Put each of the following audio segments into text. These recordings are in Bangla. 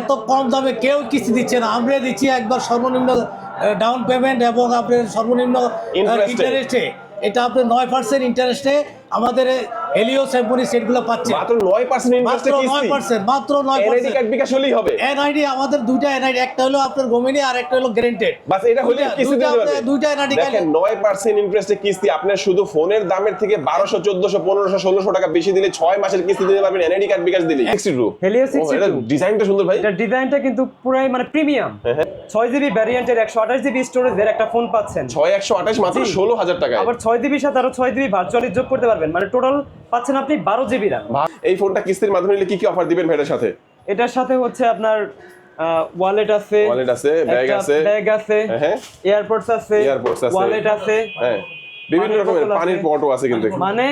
এত কম দামে কেউ কিস্তি দিচ্ছে না, আমরা দিচ্ছি একবার সর্বনিম্ন ডাউন পেমেন্ট এবং আপনার সর্বনিম্ন ইন্টারেস্টে। এটা আপনি 9% ইন্টারেস্টে আমাদের হেলিও সিম্ফনি সেটগুলো পাচ্ছে। মাত্র 9% ইন্টারেস্টে কিস্তি, মাত্র 9%। কার্ড বিকাশ হলেই হবে। এনআইডি আমাদের দুইটা এনআইডি, একটা হলো আপনার গোমিনি আর একটা হলো গ্যারান্টেড। বাস এটা হলে কিস্তি দিতে পারবে। দুইটা এনআইডি দেখেন 9% ইন্টারেস্টে কিস্তি আপনার শুধু ফোনের দামের থেকে 1200 1400 1500 1600 টাকা বেশি দিলে 6 মাসের কিস্তি দিতে পারবেন এনআইডি কার্ড বিকাশ দিলে। 62 হেলিও 62 এটা ডিজাইনটা সুন্দর ভাই। এটা ডিজাইনটা কিন্তু পুরাই মানে প্রিমিয়াম। 6GB ভ্যারিয়েন্টের 128GB স্টোরেজের একটা ফোন পাচ্ছেন। 6128 মাত্র 16000 টাকা। আবার 6GB সাথে আরো 6GB ভার্চুয়ালি যোগ করতে পারবেন, মানে টোটাল পাচ্ছেন আপনি 12GB RAM। এই ফোনটা কিস্তির মাধ্যমে নিলে কি কি অফার দিবেন ভাইয়ের সাথে? এটার সাথে হচ্ছে আপনার ওয়ালেট আছে, ব্যাগ আছে, এয়ারপোর্টস আছে, ওয়ালেট আছে, বিভিন্ন রকমের পানির পটও আছে কিন্তু মানে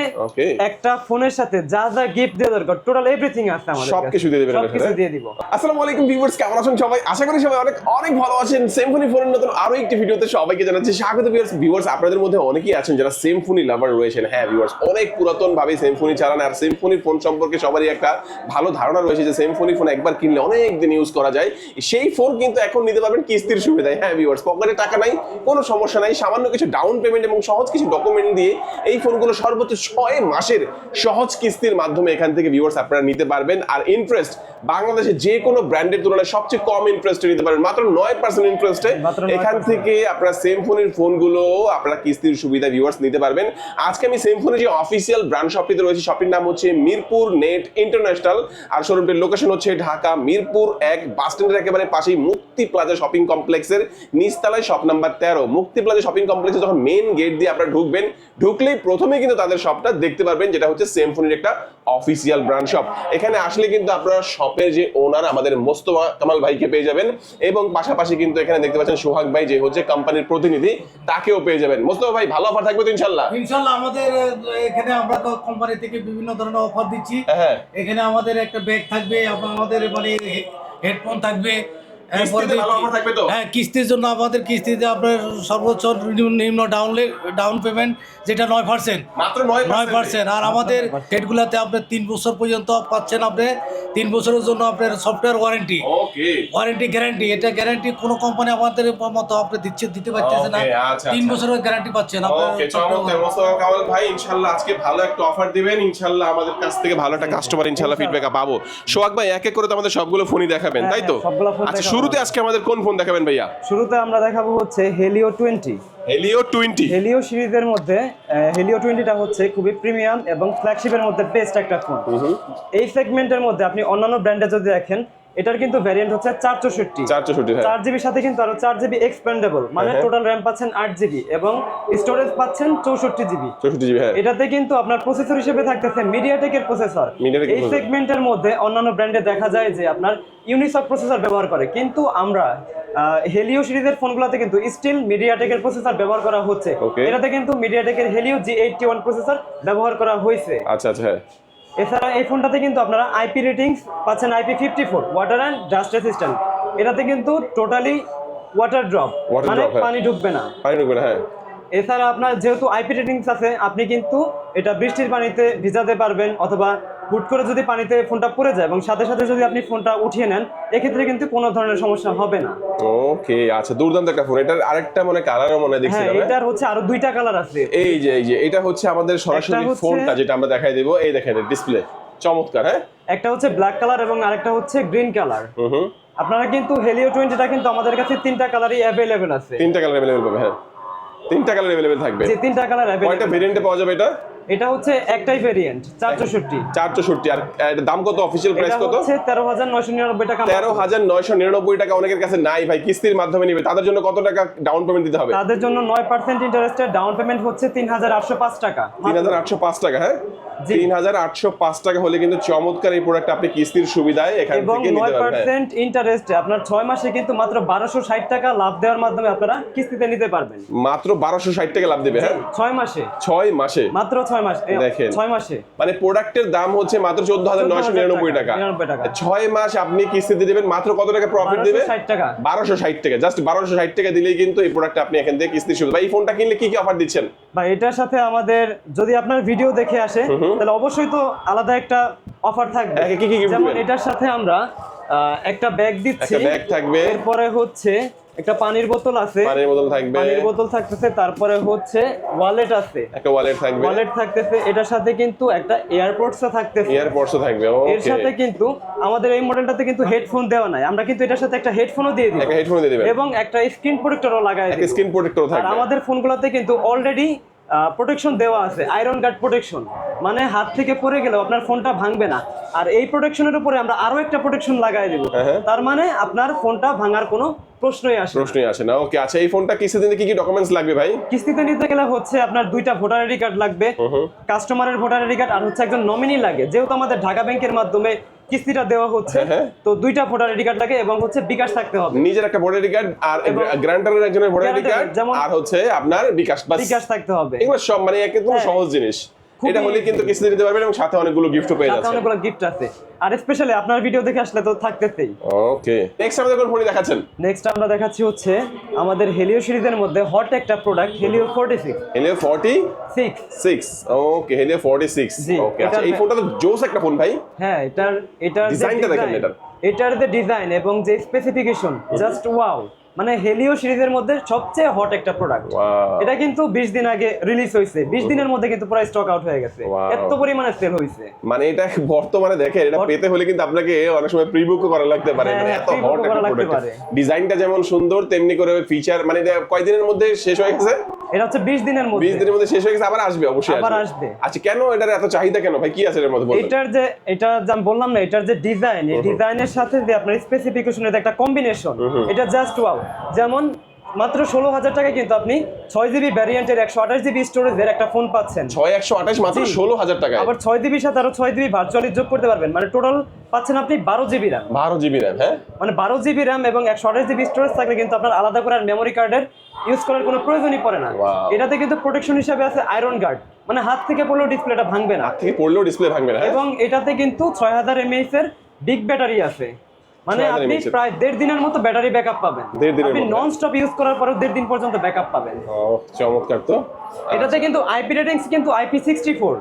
একটা ফোনের সাথে যা যা গিফট দেওয়া দরকার টোটাল এভরিথিং আছে আমাদের কাছে। সবকিছু দিয়ে দিবেন। সবকিছু দিয়ে দিব। আসসালামু আলাইকুম ভিউয়ার্স, কেমন আছেন সবাই? আশা করি সবাই অনেক অনেক ভালো আছেন। সিম্ফনি ফোনের নতুন আরো একটি ভিডিওতে সবাইকে জানাচ্ছি স্বাগত। ভিউয়ার্স আপনাদের মধ্যে অনেকেই আছেন যারা সিম্ফনি লাভার রয়েছেন। হ্যাঁ ভিউয়ার্স, অনেক পুরাতন ভাবে সিম্ফনি চালান আর সিম্ফনি ফোন সম্পর্কে সবারই একটা ভালো ধারণা রয়েছে যে সিম্ফনি ফোন একবার কিনলে অনেক দিন ইউজ করা যায়। সেই ফোন কিন্তু এখন নিতে পারবেন কিস্তির সুবিধায়। হ্যাঁ ভিউয়ার্স, পকেটে টাকা নাই, কোনো সমস্যা নাই, সামান্য কিছু ডাউন পেমেন্ট এবং সহজ কিছু ডকুমেন্ট দিয়ে এই ফোনগুলো সর্বোচ্চ 6 মাসের সহজ কিস্তির মাধ্যমে এখান থেকে ভিউয়ার্স আপনারা নিতে পারবেন। আর ইন্টারেস্ট বাংলাদেশে যে কোনো ব্র্যান্ডের তুলনায় সবচেয়ে কম ইন্টারেস্টে নিতে পারবেন, মাত্র 9% ইন্টারেস্টে এখান থেকে আপনারা সিম্ফনির ফোনগুলো আপনারা কিস্তির সুবিধা ভিউয়ার্স নিতে পারবেন। আজকে আমি সিম্ফনির যে অফিসিয়াল ব্র্যান্ড শপটিতে রয়েছে, শপটির নাম হচ্ছে মিরপুর নেট ইন্টারন্যাশনাল আর শোরুমটির লোকেশন হচ্ছে ঢাকা মিরপুর 1 বাস স্ট্যান্ডের একেবারে পাশেই মুক্তি প্লাজা শপিং কমপ্লেক্সের নিচতলায় শপ নাম্বার 13। মুক্তি প্লাজা শপিং কমপ্লেক্সে যখন মেইন গেট দিয়ে আপনারা ঢুকবেন, ঢুকলেই প্রথমে কিন্তু তাদের শপটা দেখতে পারবেন, যেটা হচ্ছে সিম্ফনির একটা অফিসিয়াল ব্র্যান্ড শপ। এখানে আসলে কিন্তু আপনারা শপের যে ওনার আমাদের মোস্তফা কামাল ভাইকে পেয়ে যাবেন এবং পাশাপাশি কিন্তু এখানে দেখতে পাচ্ছেন সোহাগ ভাই যে হচ্ছে কোম্পানির প্রতিনিধি, তাকেও পেয়ে যাবেন। মোস্তফা ভাই, ভালো অফার থাকবে তো ইনশাআল্লাহ? ইনশাআল্লাহ আমাদের এখানে আমরা তো কোম্পানি থেকে বিভিন্ন ধরনের অফার দিচ্ছি। এখানে আমাদের একটা ব্যাগ থাকবে, আমাদের মানে হেডফোন থাকবে। হ্যাঁ, কিস্তির জন্য আমাদের কিস্তিতে আপনার সর্বোচ্চ নিম্ন ডাউন পেমেন্ট যেটা 9%, মাত্র 9%। আর আমাদের সেটগুলোতে আপনার 3 বছর পর্যন্ত পাচ্ছেন। আপনি 3 বছরের জন্য আপনার সফটওয়্যার ওয়ারেন্টি, গ্যারান্টি। এটা গ্যারান্টি কোনো কোম্পানি আমাদের মতো আপনি দিতে পারতেছে না। 3 বছরের গ্যারান্টি পাচ্ছেন কামাল ভাই। ইনশাআল্লাহ আজকে ভালো একটা অফার দিবেন, ইনশাআল্লাহ আমাদের কাছ থেকে ভালো একটা কাস্টমার ইনশাআল্লাহ ফিডব্যাক পাবো। সোহাগ ভাই, এক এক করে তো আমাদের সবগুলো ফোনই দেখাবেন, তাই তো? আচ্ছা, শুরুতে আজকে আমাদের কোন ফোন দেখাবেন ভাইয়া? শুরুতে আমরা দেখাবো হচ্ছে হেলিও 20। হেলিও সিরিজের মধ্যে হেলিও 20টা হচ্ছে খুবই প্রিমিয়াম এবং ফ্ল্যাগশিপের মধ্যে বেস্ট একটা ফোন। এই সেগমেন্টের মধ্যে আপনি অন্যান্য ব্র্যান্ডে যদি দেখেন, এটার কিন্তু ভ্যারিয়েন্ট হচ্ছে 464, 4GB সাথে কিন্তু আরো 4GB এক্সপেন্ডেবল, মানে টোটাল র‍্যাম পাচ্ছেন 8GB এবং স্টোরেজ পাচ্ছেন 64GB। এটাতে কিন্তু আপনার প্রসেসর হিসেবে থাকতেছে মিডিয়াটেকের প্রসেসর। এই সেগমেন্টের মধ্যে অন্যান্য ব্র্যান্ডে দেখা যায় যে আপনার ইউনিসক প্রসেসর ব্যবহার করে, কিন্তু আমরা হেলিও সিরিজের ফোনগুলোতে কিন্তু স্টিল মিডিয়াটেকের প্রসেসর ব্যবহার করা হচ্ছে। এটাতে কিন্তু মিডিয়াটেকের হেলিও G81 প্রসেসর ব্যবহার করা হয়েছে। আচ্ছা আচ্ছা। এছাড়া এই ফোনটাতে কিন্তু আপনারা IP রেটিংস পাচ্ছেন IP54 water and dust resistant. এটাতে কিন্তু টোটালি ওয়াটার ড্রপ, মানে পানি ঢুকবে না। হ্যাঁ। এছাড়া আপনার যেহেতু IP রেটিংস আছে, আপনি কিন্তু এটা বৃষ্টির পানিতে ভিজাতে পারবেন, অথবা হুট করে যদি পানিতে ফোনটা পড়ে যায় এবং সাথে সাথে যদি আপনি ফোনটা উঠিয়ে নেন, এক্ষেত্রে কিন্তু কোনো ধরনের সমস্যা হবে না। ওকে, আচ্ছা, দুর্দান্ত একটা ফোন। এটার আরেকটা মনে কালারও মনে দেখছি। হ্যাঁ, এটার হচ্ছে আরো দুইটা কালার আছে। এই যে এটা হচ্ছে আমাদের সরাসরি ফোনটা যেটা আমরা দেখাই দেব। এই দেখেন ডিসপ্লে চমৎকার। হ্যাঁ, একটা হচ্ছে ব্ল্যাক কালার এবং আরেকটা হচ্ছে গ্রিন কালার। আপনারা কিন্তু হেলিও 20টা কিন্তু আমাদের কাছে 3টা কালারই अवेलेबल আছে। 3টা কালার अवेलेबल পাবে। হ্যাঁ, 3টা কালার अवेलेबल থাকবে। যে 3টা কালার अवेलेबल। কয়টা ভেরিয়েন্টে পাওয়া যাবে এটা? এটা হচ্ছে একটাই ভেরিয়েন্ট 464। আর এর দাম কত? অফিশিয়াল প্রাইস কত? এটা হচ্ছে 13999 টাকা। 13999 টাকা অনেকের কাছে নাই ভাই, কিস্তির মাধ্যমে নিবে, তাদের জন্য কত টাকা ডাউন পেমেন্ট দিতে হবে? তাদের জন্য 9% ইন্টারেস্টে ডাউন পেমেন্ট হচ্ছে 3805 টাকা। 3805 টাকা। হ্যাঁ, 3805 টাকা হলে কিন্তু চমৎকার এই প্রোডাক্ট আপনি কিস্তির সুবিধায় এখান থেকে নিতে পারবেন। 9% ইন্টারেস্টে আপনার 6 মাসে কিন্তু মাত্র 1260 টাকা লাভ দেওয়ার মাধ্যমে আপনারা কিস্তিতে নিতে পারবেন। মাত্র 1260 টাকা লাভ দিবে। হ্যাঁ, 6 মাসে মাত্র 6 মাস। দেখেন 6 মাসে মানে প্রোডাক্টের দাম হচ্ছে মাত্র 14999 টাকা। 6 মাস আপনি কিস্তিতে দিবেন, মাত্র কত টাকা প্রফিট দিবে? 1260 টাকা। 1260 টাকা, জাস্ট 1260 টাকা দিলেই কিন্তু এই প্রোডাক্ট আপনি এখান থেকে কিস্তির সুবিধা। ভাই, এই ফোনটা কিনলে কি কি অফার দিচ্ছেন? ভাই, এটার সাথে আমাদের যদি আপনার ভিডিও দেখে আসে তাহলে অবশ্যই তো আলাদা একটা অফার থাকবে। কি যেমন এটার সাথে আমরা একটা ব্যাগ দিচ্ছি, একটা ব্যাগ থাকবে, এরপরে হচ্ছে একটা পানির বোতল আছে, পানির বোতল থাকবে, পানির বোতল থাকতেছে, তারপরে হচ্ছে ওয়ালেট আছে, একটা ওয়ালেট থাকবে, ওয়ালেট থাকতেছে, এটার সাথে কিন্তু একটা এয়ারপডসও থাকতেছে, এয়ারপডসও থাকবে। এর সাথে কিন্তু আমাদের এই মডেলটাতে কিন্তু হেডফোন দেওয়া নাই, আমরা কিন্তু এটার সাথে একটা হেডফোনও দিয়ে দিই, একটা হেডফোন দিয়ে দিবেন এবং একটা স্ক্রিন প্রোটেক্টরও লাগাই দিই, একটা স্ক্রিন প্রোটেক্টরও আর থাকবে। আমাদের ফোনগুলোতে কিন্তু অলরেডি প্রোটেকশন দেওয়া আছে, আয়রন গার্ড প্রোটেকশন, মানে হাত থেকে পড়ে গেলেও আপনার ফোনটা ভাঙবে না। আর এই প্রোটেকশনের উপরে আমরা আরো একটা প্রোটেকশন লাগাই দেব, তার মানে আপনার ফোনটা ভাঙার কোনো প্রশ্নই আসে না। ওকে, আচ্ছা এই ফোনটা কিস্তিতে নিতে কি কি ডকুমেন্টস লাগবে ভাই? কিস্তিতে নিতে গেলে হচ্ছে আপনার 2টা ভোটার আইডি কার্ড লাগবে, কাস্টমারের ভোটার আইডি কার্ড, আর হচ্ছে একজন নমিনি লাগে, যেহেতু আমাদের ঢাকা ব্যাংকের মাধ্যমে কিস্তিটা দেওয়া হচ্ছে, তো 2টা ভোটার আইডি কার্ড লাগে, এবং হচ্ছে বিকাশ থাকতে হবে, নিজের একটা ভোটার আইডি কার্ড আর গ্রান্টারের একজনের ভোটার আইডি কার্ড, আর হচ্ছে আপনার বিকাশ থাকতে হবে। এগুলো সব মানে একদম সহজ জিনিস, এটা হলে কিন্তু কিস্তিতে দিতে পারবেন, এবং সাথে অনেকগুলো গিফটও পেয়ে যাচ্ছেন। অনেকগুলো গিফট আছে, আর স্পেশালি আপনার ভিডিও দেখে আসলে তো থাকতেছেই। ওকে, নেক্সট আমাদের কোন ফোন দেখাচ্ছেন? নেক্সট আমরা দেখাচ্ছি হচ্ছে আমাদের হেলিও সিরিজের মধ্যে হট একটা প্রোডাক্ট, হেলিও 46। হেলিও 46, ওকে হেলিও 46। ওকে, আচ্ছা এই ফোনটা তো জোস একটা ফোন ভাই। হ্যাঁ, এটার ডিজাইনটা দেখেন, এটার যে ডিজাইন এবং যে স্পেসিফিকেশন, জাস্ট ওয়াও, মানে হেলিও সিরিজের মধ্যে সবচেয়ে হট একটা প্রোডাক্ট। এটা কিন্তু 20 দিন আগে রিলিজ হয়েছে, 20 দিনের মধ্যে কিন্তু পুরো স্টক আউট হয়ে গেছে, এত পরিমাণে সেল হয়েছে। মানে এটা বর্তমানে দেখেন, এটা পেতে হলে কিন্তু আপনাকে অনেক সময় প্রি-বুকও করা লাগতে পারে, মানে এত হট একটা প্রোডাক্ট। ডিজাইনটা যেমন সুন্দর, তেমনি করে ফিচার, মানে কয় দিনের মধ্যে শেষ হয়ে গেছে? এটা হচ্ছে 20 দিনের মধ্যে, 20 দিনের মধ্যে শেষ হয়ে গেছে, আবার আসবে, অবশ্যই আবার আসবে। আচ্ছা, কেন এটার এত চাহিদা, কেন ভাই, কি আছে এর মধ্যে বলুন? এটা আমি বললাম না, এটার যে ডিজাইন, এই ডিজাইনের সাথে যে আপনার স্পেসিফিকেশনের একটা কম্বিনেশন, এটা জাস্ট ওয়াও। যেমন মাত্র 16,000 টাকায় কিন্তু আপনি 6GB ভ্যারিয়েন্টের 128GB স্টোরেজের একটা ফোন পাচ্ছেন। 6/128 মাত্র 16,000 টাকায়। আবার 6GB সাথে আরো 6GB ভার্চুয়ালি যোগ করতে পারবেন, মানে টোটাল পাচ্ছেন আপনি 12GB RAM। 12GB RAM, হ্যাঁ, মানে 12GB RAM এবং 128GB স্টোরেজ থাকলে কিন্তু আপনার আলাদা করে আর মেমোরি কার্ডের ইউজ করার কোনো প্রয়োজনই পড়ে না। এটাতে কিন্তু প্রোটেকশন হিসেবে আছে আয়রন গার্ড, মানে হাত থেকে পড়লেও ডিসপ্লেটা ভাঙবে না, হাত থেকে পড়লেও ডিসপ্লে ভাঙবে না। এবং এটাতে কিন্তু 6000 mAh এর বিগ ব্যাটারি আছে, মানে আপনি প্রায় 1.5 দিনের মতো ব্যাটারি ব্যাকআপ পাবেন, আপনি নন স্টপ ইউজ করার পরেও 1.5 দিন পর্যন্ত ব্যাকআপ পাবেন। চমৎকার তো। এটাতে কিন্তু আইপি রেটিংস কিন্তু IP64,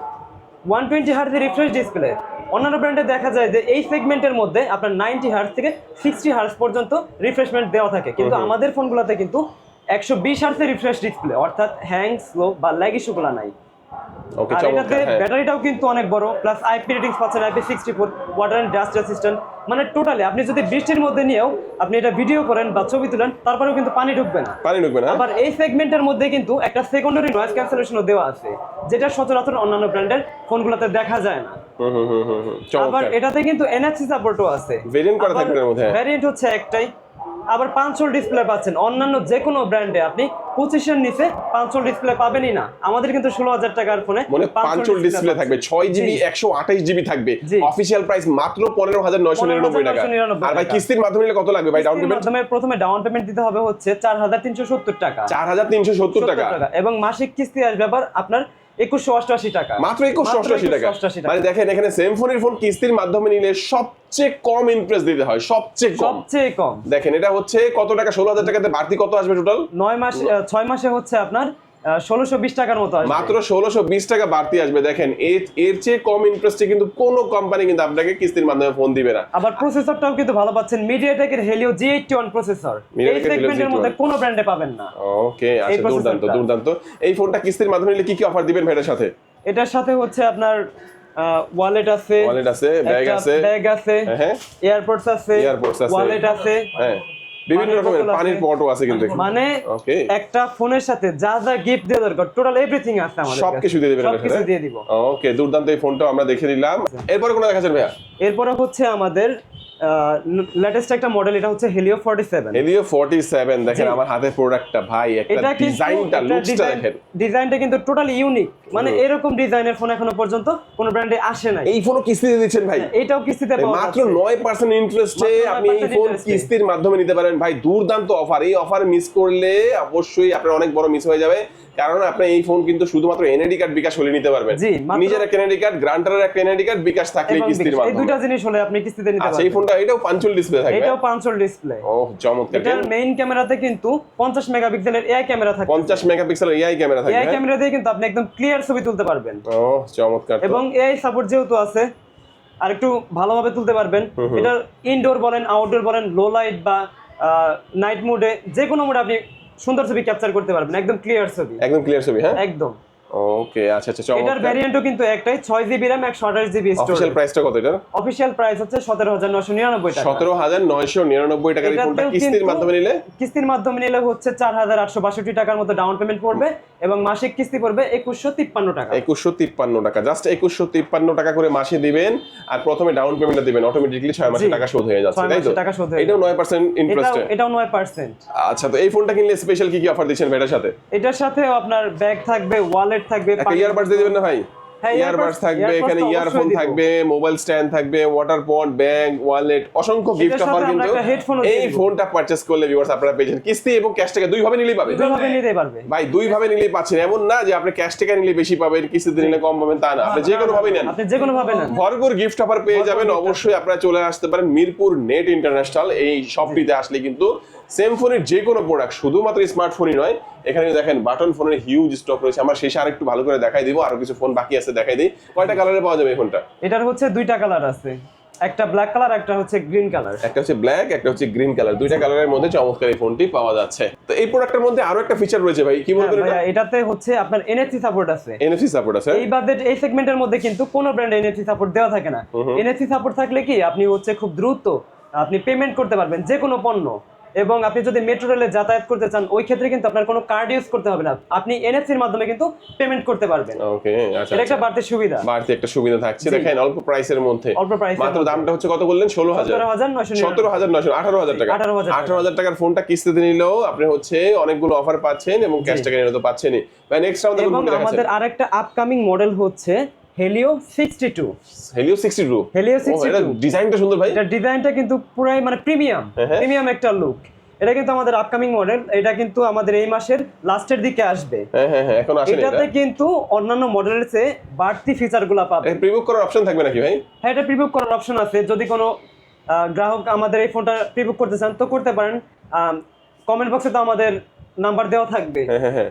120 হার্জ রিফ্রেশ ডিসপ্লে। অন্যান্য ব্র্যান্ডে দেখা যায় যে এই সেগমেন্টের মধ্যে আপনার 90 হার্জ থেকে 60 হার্জ পর্যন্ত রিফ্রেশমেন্ট দেওয়া থাকে, কিন্তু আমাদের ফোনগুলোতে কিন্তু 120 হার্জের রিফ্রেশ ডিসপ্লে, অর্থাৎ হ্যাং, স্লো বা ল্যাগ ইস্যুগুলো নাই। ওকে, আর এটাতে চমৎকার। ব্যাটারিটাও কিন্তু অনেক বড়, প্লাস আইপি রেটিংস পাচ্ছেন IP64, water and dust resistant, মানে টোটালি আপনি যদি বৃষ্টির মধ্যে নিয়েও আপনি এটা ভিডিও করেন বা ছবি তুলেন, তারপরেও কিন্তু পানি ঢুকবে না। আবার এই সেগমেন্টের মধ্যে কিন্তু একটা সেকেন্ডারি নয়েজ ক্যান্সেলেশনও দেওয়া আছে, যেটা সচরাচর অন্যান্য ব্র্যান্ডের ফোনগুলোতে দেখা যায় না। আবার এটাতে কিন্তু NFC সাপোর্টও আছে, ভেরিয়েন্ট করা থাকবে এর মধ্যে, ভেরিয়েন্ট হচ্ছে একটাই। আবার 5 হোল ডিসপ্লে পাচ্ছেন, অন্যান্য যে কোনো ব্র্যান্ডে আপনি 25 এর নিচে 5 হোল ডিসপ্লে পাবেনই না, আমাদের কিন্তু 16,000 টাকার ফোনে মানে 5 হোল ডিসপ্লে থাকবে, 6GB 128GB থাকবে, অফিশিয়াল প্রাইস মাত্র 15,999 টাকা। আর ভাই কিস্তির মাধ্যমে নিলে কত লাগবে ভাই ডাউন পেমেন্ট? প্রথমে ডাউন পেমেন্ট দিতে হবে হচ্ছে 4,370 টাকা, 4,370 টাকা, এবং মাসিক কিস্তি আসবে আবার আপনার 2188 টাকা, মাত্র 2188 টাকা। মানে দেখেন, এখানে সেম ফোনের ফোন কিস্তির মাধ্যমে নিলে সবচেয়ে কম ইন্টারেস্ট দিতে হয়, সবচেয়ে কম। দেখেন এটা হচ্ছে কত টাকা, 16,000 টাকাতে বাড়তি কত আসবে টোটাল? 6 মাসে হচ্ছে আপনার 1620 টাকার মতো আসবে, মাত্র 1620 টাকা বাড়তি আসবে। দেখেন এর চেয়ে কম ইন্টারেস্টে কিন্তু কোনো কোম্পানি কিন্তু আপনাকে কিস্তির মাধ্যমে ফোন দিবে না। আবার প্রসেসরটাও কিন্তু ভালো পাচ্ছেন, মিডিয়াটেকের হেলিও G81 প্রসেসর, এই সেগমেন্টের মধ্যে কোনো ব্র্যান্ডে পাবেন না। ওকে, আচ্ছা, দুর্দান্ত। এই ফোনটা কিস্তির মাধ্যমে নিলে কি কি অফার দিবেন ভাইটার সাথে? এটার সাথে হচ্ছে আপনার ওয়ালেট আছে, ব্যাগ আছে, হ্যাঁ, এয়ারপডস আছে, ওয়ালেট আছে, হ্যাঁ, বিভিন্ন রকমের পানির পটও আছে কিন্তু, মানে একটা ফোনের সাথে যা যা গিফট দেওয়া দরকার টোটাল এভরিথিং আছে আমাদের, সবকিছু দিয়ে দিবেন, সবকিছু দিয়ে দিব। ওকে, দুর্দান্ত। এই ফোনটা আমরা দেখে নিলাম, এরপরে কোন দেখাচ্ছেন ভাইয়া? এরপরে হচ্ছে আমাদের লেটেস্ট একটা মডেল, এটা হচ্ছে হেলিও 47। হেলিও 47 দেখেন আমার হাতে প্রোডাক্টটা ভাই, একটা ডিজাইনটা, লুকসটা দেখেন, ডিজাইনটা কিন্তু টোটালি ইউনিক, মানে এরকম ডিজাইনের ফোন এখনো পর্যন্ত কোন ব্র্যান্ডে আসে নাই। এই ফোনও কিস্তিতে দিচ্ছেন ভাই? এটাও কিস্তিতে পাওয়া যাচ্ছে, মাত্র 9% ইন্টারেস্টে আপনি এই ফোন কিস্তির মাধ্যমে নিতে পারেন ভাই, দুর্দান্ত অফার। এই অফার মিস করলে অবশ্যই আপনার অনেক বড় মিস হয়ে যাবে, কারণ আপনি এই ফোন কিন্তু শুধুমাত্র এনআইডি কার্ড বিকাশ হলে নিতে পারবেন, নিজের একটা এনআইডি কার্ড, গ্রান্টারের একটা এনআইডি কার্ড, বিকাশ থাকলে কিস্তির মাধ্যমে, এই দুটো জিনিস হলে আপনি কিস্তিতে নিতে পারবেন। আচ্ছা, এই ফোনটা এটাও পাঞ্চুল ডিসপ্লে থাকবে? এটাও পাঞ্চুল ডিসপ্লে। ওহ, চমৎকার। এটার মেইন ক্যামেরাতে কিন্তু 50 মেগাপিক্সেলের এআই ক্যামেরা থাকে, 50 মেগাপিক্সেলের এআই ক্যামেরা থাকে, এআই ক্যামেরা দিয়ে কিন্তু আপনি একদম ক্লিয়ার ছবি তুলতে পারবেন। ওহ, চমৎকার। এবং এআই সাপোর্ট যেহেতু আছে, আর একটু ভালোভাবে তুলতে পারবেন। এটা ইনডোর বলেন, আউটডোর বলেন, লো লাইট বা নাইট মোডে, যে কোনো মোডে আপনি সুন্দর ছবি ক্যাপচার করতে পারবেন, একদম ক্লিয়ার ছবি, একদম ক্লিয়ার ছবি। হ্যাঁ, একদম। ওকে, আচ্ছা আচ্ছা, চমৎকার। এটার ভ্যারিয়েন্টও কিন্তু একটাই, 6GB RAM 128GB storage. Official প্রাইসটা কত এটা? অফিশিয়াল প্রাইস হচ্ছে 17,999 টাকা। 17,999 টাকার এই ফোনটা কিস্তির মাধ্যমে নিলে? কিস্তির মাধ্যমে নিলে হচ্ছে 4,862 টাকার মতো ডাউন পেমেন্ট পড়বে এবং মাসিক কিস্তি পড়বে 2,153 টাকা। 2,153 টাকা, জাস্ট 2,153 টাকা করে মাসে দিবেন, আর প্রথমে ডাউন পেমেন্টটা দিবেন, অটোমেটিক্যালি 6 মাসে টাকা শোধ হয়ে যাচ্ছে, তাই তো? টাকা শোধ হয়ে এটাও 9% ইন্টারেস্টে? এটাও 9%। আচ্ছা, তো এই ফোনটা কিনলে স্পেশাল কি কি অফার দিচ্ছেন এটার সাথে? এটার সাথে আপনার ব্যাগ থাকবে, ওয়ালেট থাকবে, একটা ইয়ারবাডস দিয়ে দিবেন না ভাই? হ্যাঁ, ইয়ারবাডস থাকবে, এখানে ইয়ারফোন থাকবে, মোবাইল স্ট্যান্ড থাকবে, ওয়াটার পট, ব্যাগ, ওয়ালেট, অসংখ্য গিফট অফার। কিন্তু এই ফোনটা পারচেজ করলে ভিউয়ার্স আপনারা পেয়েছেন কিস্তি এবং ক্যাশ টাকা দুই ভাবে নিলেই পাবেন। দুই ভাবে নিতে পারবে ভাই, দুই ভাবে নিলেই পাচ্ছেন, এমন না যে আপনি ক্যাশ টাকা নিলে বেশি পাবেন, কিস্তিতে নিলে কম পাবেন, তা না, আপনি যে কোনো ভাবে নেন, আপনি যে কোনো ভাবে নেন, ভরপুর গিফট অফার পেয়ে যাবেন। অবশ্যই আপনারা চলে আসতে পারেন মিরপুর নেট ইন্টারন্যাশনাল এই শপটিতে। আসলে কিন্তু সেমফোনের যে কোনো প্রোডাক্ট, শুধুমাত্র স্মার্টফোনই নয়, এখানে দেখেন বাটন ফোনের হিউজ স্টক রয়েছে। আমরা শেষে আরেকটু ভালো করে দেখাই দিব, আরো কিছু ফোন বাকি আছে দেখাই দিই। কয়টা কালারে পাওয়া যাবে এই ফোনটা? এটার হচ্ছে দুইটা কালার আছে, একটা ব্ল্যাক কালার, একটা হচ্ছে গ্রিন কালার। একটা হচ্ছে ব্ল্যাক, একটা হচ্ছে গ্রিন কালার, দুইটা কালারের মধ্যে চমৎকার এই ফোনটি পাওয়া যাচ্ছে। তো এই প্রোডাক্টের মধ্যে আরো একটা ফিচার রয়েছে ভাই, কি বলবেন এটা? এটাতে হচ্ছে আপনার NFC সাপোর্ট আছে। NFC সাপোর্ট আছে? এই বাজেট এই সেগমেন্টের মধ্যে কিন্তু কোনো ব্র্যান্ডে NFC সাপোর্ট দেওয়া থাকে না। NFC সাপোর্ট থাকলে কি আপনি হচ্ছে খুব দ্রুত আপনি পেমেন্ট করতে পারবেন যে কোনো পণ্য, এবং আপনি যদি মেট্রো রেলে যাতায়াত করতে চান ওই ক্ষেত্রে কিন্তু আপনার কোনো কার্ড ইউজ করতে হবে না, আপনি NFC এর মাধ্যমে কিন্তু পেমেন্ট করতে পারবেন। ওকে, আচ্ছা, এটা একটা বাড়তি সুবিধা, বাড়তি একটা সুবিধা থাকছে। দেখেন অল্প প্রাইসের মধ্যে, অল্প প্রাইসে, মাত্র দামটা হচ্ছে কত বললেন? 18,000 টাকা। 18,000 টাকার ফোনটা কিস্তিতে নিলেও আপনি হচ্ছে অনেকগুলো অফার পাচ্ছেন এবং ক্যাশ টাকা নিলে তো পাচ্ছেনই। ভাই নেক্সট আমাদের কোন মডেল আছে? আমাদের আরেকটা আপকামিং মডেল হচ্ছে হেলিও 62। হেলিও 62? হেলিও 62, এটা ডিজাইনটা সুন্দর ভাই। এটা ডিজাইনটা কিন্তু পুরাই মানে প্রিমিয়াম একটা লুক। এটা কিন্তু আমাদের আপকামিং মডেল, এটা কিন্তু আমাদের এই মাসের লাস্টের দিকে আসবে। হ্যাঁ, এখন আসেনি। এটাতে কিন্তু অন্যান্য মডেলের চেয়ে বাড়তি ফিচারগুলো পাবেন। প্রিবুক করার অপশন থাকবে নাকি ভাই? হ্যাঁ, এটা প্রিবুক করার অপশন আছে। যদি কোনো গ্রাহক আমাদের এই ফোনটা প্রিবুক করতে চান তো করতে পারেন, কমেন্ট বক্সে তো আমাদের নাম্বার দেওয়া থাকবে। হ্যাঁ।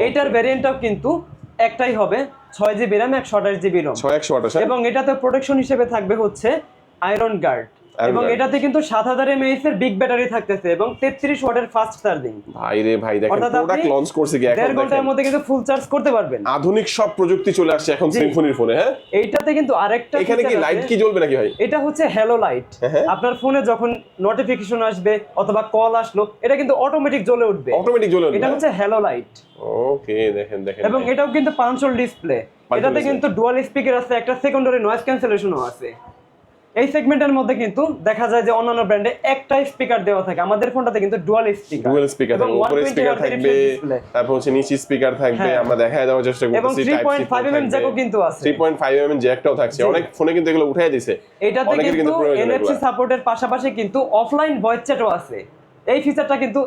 এইটার ভ্যারিয়েন্টটাও কিন্তু একটাই হবে, 6GB RAM 128GB ROM, 6128। এবং এটাতে প্রোটেকশন হিসেবে থাকবে হচ্ছে আয়রন গার্ড, এবং এটাতে কিন্তু 7000 mAh এর বিগ ব্যাটারি থাকতেছে এবং 33 ওয়াটের ফাস্ট চার্জিং। ভাই রে ভাই, দেখেন প্রোডাক্ট লঞ্চ করছে কি এখন, 1.5 ঘন্টার মধ্যে কিন্তু ফুল চার্জ করতে পারবেন। আধুনিক সব প্রযুক্তি চলে আসছে এখন সিম্ফনির ফোনে। হ্যাঁ, এইটাতে কিন্তু আরেকটা এখানে কি লাইট কি জ্বলবে নাকি ভাই? এটা হচ্ছে হ্যালো লাইট। আপনার ফোনে যখন নোটিফিকেশন আসবে অথবা কল আসলো, এটা কিন্তু অটোমেটিক জ্বলে উঠবে। এটা হচ্ছে হ্যালো লাইট। ওকে, দেখেন এবং এটাও কিন্তু পাঞ্চল ডিসপ্লে। এটাতে কিন্তু ডুয়াল স্পিকার আছে, একটা সেকেন্ডারি নয়েজ ক্যান্সেলেশনও আছে। এই সেগমেন্টের মধ্যে কিন্তু দেখা যায় যে অন্যান্য ব্র্যান্ডে একটা স্পিকার দেওয়া থাকে, আমাদের ফোনটাতে কিন্তু ডুয়াল স্পিকার থাকবে, উপরে স্পিকার থাকবে, তারপর হচ্ছে নিচে স্পিকার থাকবে। আমরা দেখায় দেওয়ার চেষ্টা করতেছি, এবং 3.5 mm জ্যাকও কিন্তু আছে, 3.5 mm জ্যাকটাও থাকছে। অনেক ফোনে কিন্তু এগুলো উঠায় দিয়েছে। এটাতে কিন্তু NFC সাপোর্টের পাশাপাশি কিন্তু অফলাইন ভয়েস চ্যাটও আছে। এই ফিচারটা কিন্তু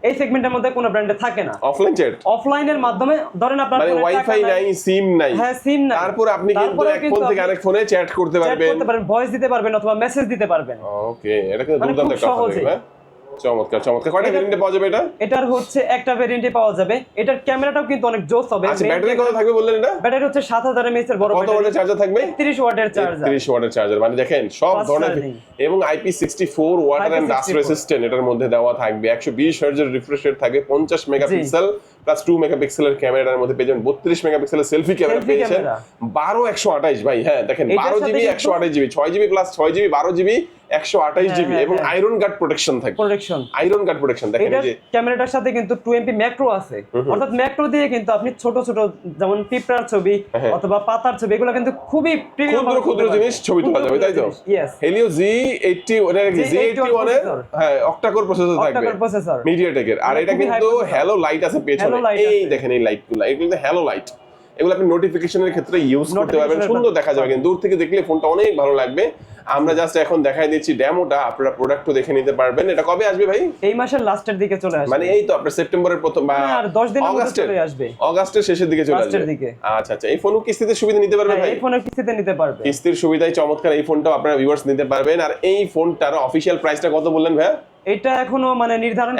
এই সেগমেন্টের মধ্যে কোনো ব্র্যান্ডে থাকে না। অফলাইন চ্যাট, অফলাইনের মাধ্যমে ধরেন আপনার মানে ওয়াইফাই নাই, সিম নাই। হ্যাঁ, সিম নাই, তারপর আপনি কিন্তু এক ফোন থেকে আরেক ফোনে চ্যাট করতে পারবেন, ভয়েস দিতে পারবেন অথবা মেসেজ দিতে পারবেন। ওকে, এটা কিন্তু দুর্দান্ত একটা অফার। চমৎকার। কয়টা ভেরিয়েন্টে পাওয়া যাবে এটা? এটার হচ্ছে একটা ভেরিয়েন্টে পাওয়া যাবে। এটার ক্যামেরাটাও কিন্তু অনেক জোস হবে। আচ্ছা, ব্যাটারি কত থাকবে বললেন এটা? ব্যাটারি হচ্ছে 7000 mAh এর বড় ব্যাটারি। কত ওয়াটের চার্জার থাকবে? 30 ওয়াটের চার্জার। 30 ওয়াটের চার্জার, মানে দেখেন সব ধরনের, এবং IP64 water and dust resistant এটার মধ্যে দেওয়া থাকবে। 120 হার্টজ এর রিফ্রেশ রেট থাকবে, 50 মেগাপিক্সেল প্লাস 2 মেগাপিক্সেলের ক্যামেরার মধ্যে পেয়ে যাবেন, 32 মেগাপিক্সেলের সেলফি ক্যামেরা পেয়েছেন, 12/128 ভাই। হ্যাঁ, দেখেন 12GB 128GB, 6GB plus 6GB 12GB 128GB, এবং আয়রন গার্ড প্রোটেকশন থাকবে। আয়রন গার্ড প্রোটেকশন দেখেন, এই যে ক্যামেরাটার সাথে কিন্তু 2MP ম্যাক্রো আছে, অর্থাৎ ম্যাক্রো দিয়ে কিন্তু আপনি ছোট ছোট যেমন পিঁপড়ার ছবি অথবা পাতার ছবি, এগুলো কিন্তু খুবই প্রিমিয়াম ক্ষুদ্র জিনিস ছবি তোলা যাবে, তাই তো? হেলিও G80 G81 এর হ্যাঁ অক্টা-কোর প্রসেসর থাকবে, মিডিয়াটেকের। আর এটা কিন্তু হ্যালো লাইট আছে পেছনে, এই দেখেন এই লাইটগুলো, এগুলো কিন্তু হ্যালো লাইট। এগুলো আপনি নোটিফিকেশনের ক্ষেত্রে ইউজ করতে পারবেন, সুন্দর দেখা যাবে, কিন্তু দূর থেকে দেখলে ফোনটা অনেক ভালো লাগবে। আমরা জাস্ট এখন দেখাই দিচ্ছি ডেমোটা, আপনারা প্রোডাক্টও দেখে নিতে পারবেন। এটা কবে আসবে ভাই? এই মাসের লাস্টের দিকে চলে আসবে, মানে এই তো আপনার সেপ্টেম্বরের প্রথম বা আর 10 দিনের মধ্যে চলে আসবে, অগাস্টের শেষের দিকে চলে আসবে। আচ্ছা, এই ফোনও কিস্তিতে সুবিধা নিতে পারবে ভাই? এই ফোনের কিস্তিতে নিতে পারবে, কিস্তির সুবিধাই চমৎকার। এই ফোনটাও আপনারা ভিউয়ার্স নিতে পারবেন। আর এই ফোনটার অফিশিয়াল প্রাইসটা কত বললেন ভাই? এটা এখনো মানে নির্ধারণ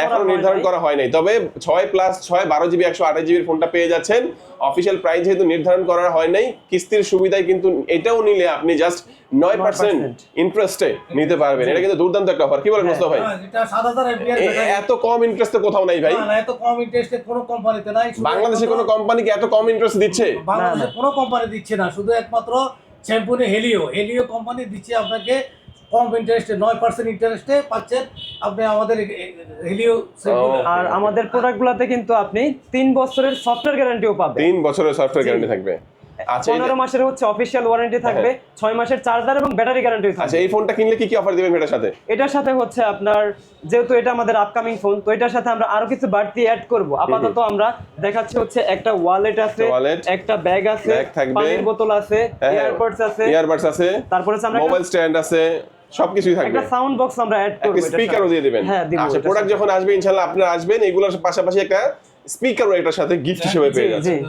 করা হয় নাই, তবে 6+6 12GB 128GB ফোনটা পেয়ে যাচ্ছেন। অফিশিয়াল প্রাইস যেহেতু নির্ধারণ করা হয় নাই, কিস্তির সুবিধায় কিন্তু এটাও নিলে আপনি জাস্ট 9% ইন্টারেস্টে নিতে পারবেন। এটা কিন্তু দুর্দান্ত একটা অফার, কি বলেন মোস্তফা ভাই? এটা 7000 এমপিআর ব্যাটারি, এত কম ইন্টারেস্টে কোথাও নাই ভাই। না এত কম ইন্টারেস্টে কোনো কোম্পানিতে নাই। বাংলাদেশে কোনো কোম্পানি কি এত কম ইন্টারেস্ট দিচ্ছে? বাংলাদেশে কোনো কোম্পানি দিচ্ছে না, শুধু একমাত্র স্যামসুং হেলিও কোম্পানি দিচ্ছে আপনাকে কম ইন্টারেস্টে, 9% ইন্টারেস্টে পাচ্ছেন আপনি আমাদের হেলিও। আর আমাদের প্রোডাক্টগুলোতে কিন্তু আপনি 3 বছরের সফটওয়্যার গ্যারান্টিও পাবেন। 3 বছরের সফটওয়্যার গ্যারান্টি থাকবে। আচ্ছা 15 মাসের হচ্ছে অফিশিয়াল ওয়ারেন্টি থাকবে, 6 মাসের চার্জার এবং ব্যাটারি গ্যারান্টি থাকবে। আচ্ছা এই ফোনটা কিনলে কি কি অফার দিবেন এটার সাথে? এটার সাথে হচ্ছে আপনার, যেহেতু এটা আমাদের আপকামিং ফোন, তো এটার সাথে আমরা আরো কিছু বাড়তি অ্যাড করব। আপাতত আমরা দেখাচ্ছি হচ্ছে একটা ওয়ালেট আছে, একটা ব্যাগ আছে, পানির বোতল আছে, ইয়ারবাডস আছে, তারপরে আমরা মোবাইল স্ট্যান্ড আছে, সবকিছুই থাকবে। একটা সাউন্ড বক্স আমরা অ্যাড করব, একটা স্পিকারও দিয়ে দিবেন। হ্যাঁ দিব। আচ্ছা প্রোডাক্ট যখন আসবে ইনশাআল্লাহ আপনারা আসবেন, এগুলোর পাশাপাশি একটা স্পিকারও এটার সাথে গিফট হিসেবে পেয়ে যাচ্ছেন।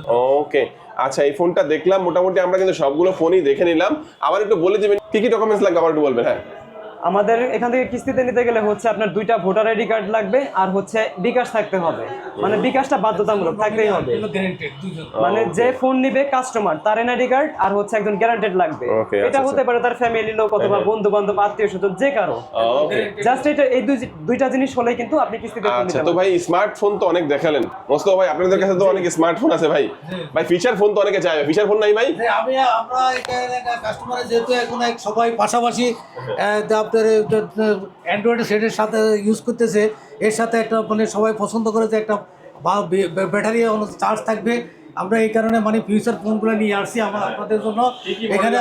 ওকে আচ্ছা এই ফোনটা দেখলাম, মোটামুটি আমরা কিন্তু সবগুলো ফোনই দেখে নিলাম। আবার একটু বলে দিবেন কি কি ডকুমেন্টস লাগবে, আবার একটু বলবেন। হ্যাঁ আমাদের এখান থেকে কিস্তিতে নিতে গেলে হচ্ছে আপনার 2টা ভোটার আইডি কার্ড লাগবে, আর হচ্ছে বিকাশ থাকতে হবে, মানে বিকাশটা বাধ্যতামূলক থাকতেই হবে। মানে যে ফোন নিবে কাস্টমার, তার এনআইডি কার্ড আর হচ্ছে একজন গ্যারান্টেড লাগবে। এটা হতে পারে তার ফ্যামিলি লোক অথবা বন্ধু বান্ধব আত্মীয় স্বজন যে কারো। জাস্ট এটা এই দুইটা জিনিস হলেই কিন্তু আপনি কিস্তিতে ফোন নিতে পারবেন। তো ভাই স্মার্টফোন তো অনেক দেখালেন মোস্তফা ভাই, আপনাদের কাছে তো অনেক স্মার্টফোন আছে ভাই। ভাই ফিচার ফোন তো অনেকে চায়, ফিচার ফোন নাই ভাই? আমরা এটা কাস্টমারের যেহেতু এখন সবাই পাশাপাশি আপনার অ্যান্ড্রয়েড সেটের সাথে ইউজ করতেছে, এর সাথে একটা মানে সবাই পছন্দ করে যে একটা ব্যাটারি চার্জ থাকবে। আমরা এই কারণে মানে ফিউচার ফোনগুলো নিয়ে আসছি আপনাদের জন্য। এখানে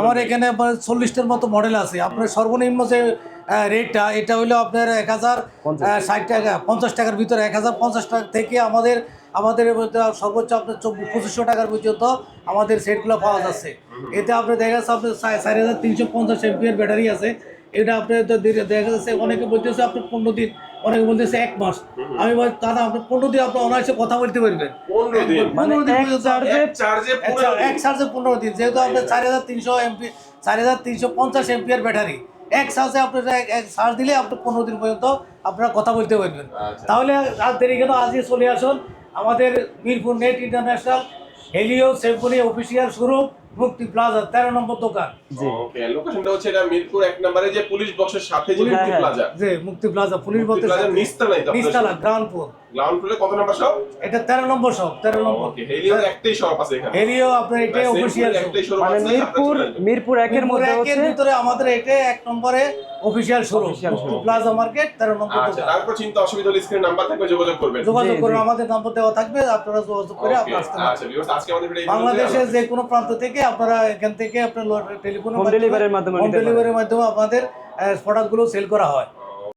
আমার এখানে 40টার মতো মডেল আছে। আপনার সর্বনিম্ন যে রেটটা এটা হলো আপনার 1060 টাকা, 50 টাকার ভিতরে 1050 টাকা থেকে আমাদের সর্বোচ্চ আপনার 2500 টাকার পর্যন্ত আমাদের সেটগুলো পাওয়া যাচ্ছে। এতে আপনি দেখা যাচ্ছে আপনার 4350 এমপিআর ব্যাটারি আছে। এটা আপনার দেখা যাচ্ছে অনেকে বলতেছে আপনার 15 দিন, অনেকে বলতেছে 1 মাস। আমি বলি দাদা আপনি 15 দিন আপনি অনায়াসে কথা বলতে পারবেন। 15 দিন এক চার্জে 15 দিন, যেহেতু আপনার 4350 এমপিআর ব্যাটারি, এক চার্জে আপনার এক চার্জ দিলে আপনি 15 দিন পর্যন্ত আপনারা কথা বলতে পারবেন। তাহলে আর দেরি কেন, আজকে চলে আসুন আমাদের Mirpur net international Helio Samsung official showroom, মুক্তি প্লাজা 13 নম্বর দোকান। ওকে লোকেশনটা হচ্ছে এটা মিরপুর 1 নম্বরে যে পুলিশ বক্সের সাথে যে মুক্তি প্লাজা। জি মুক্তি প্লাজা পুলিশ বক্সের সাথে নিচতলা গ্রাউন্ড ফ্লোরে কত নম্বর শপ? এটা 13 নম্বর শপ। 13 নম্বর। ওকে হেলিও একটাই শপ আছে এখানে। হেলিও আপনার এটাই অফিশিয়াল শপ, মানে মিরপুর 1 এর মধ্যে হচ্ছে ভিতরে আমাদের এটা 1 নম্বরে অফিশিয়াল শোরুম প্লাজা মার্কেট 13 নম্বর দোকান। আচ্ছা তারপর চিন্তা অসুবিধা হলে স্ক্রিন নাম্বার থাকবে, যোগাযোগ করবেন। আমাদের নাম্বার দেওয়া থাকবে, আপনারা যোগাযোগ করে আপনারা আসতে পারেন। আচ্ছা ভিউয়ার্স আজকে আমাদের ভিডিও বাংলাদেশের যে কোনো প্রান্ত থেকে আপনারা এখান থেকে আপনার টেলিফোনের হোম ডেলিভারির মাধ্যমে আমাদের প্রোডাক্টগুলো সেল করা হয়।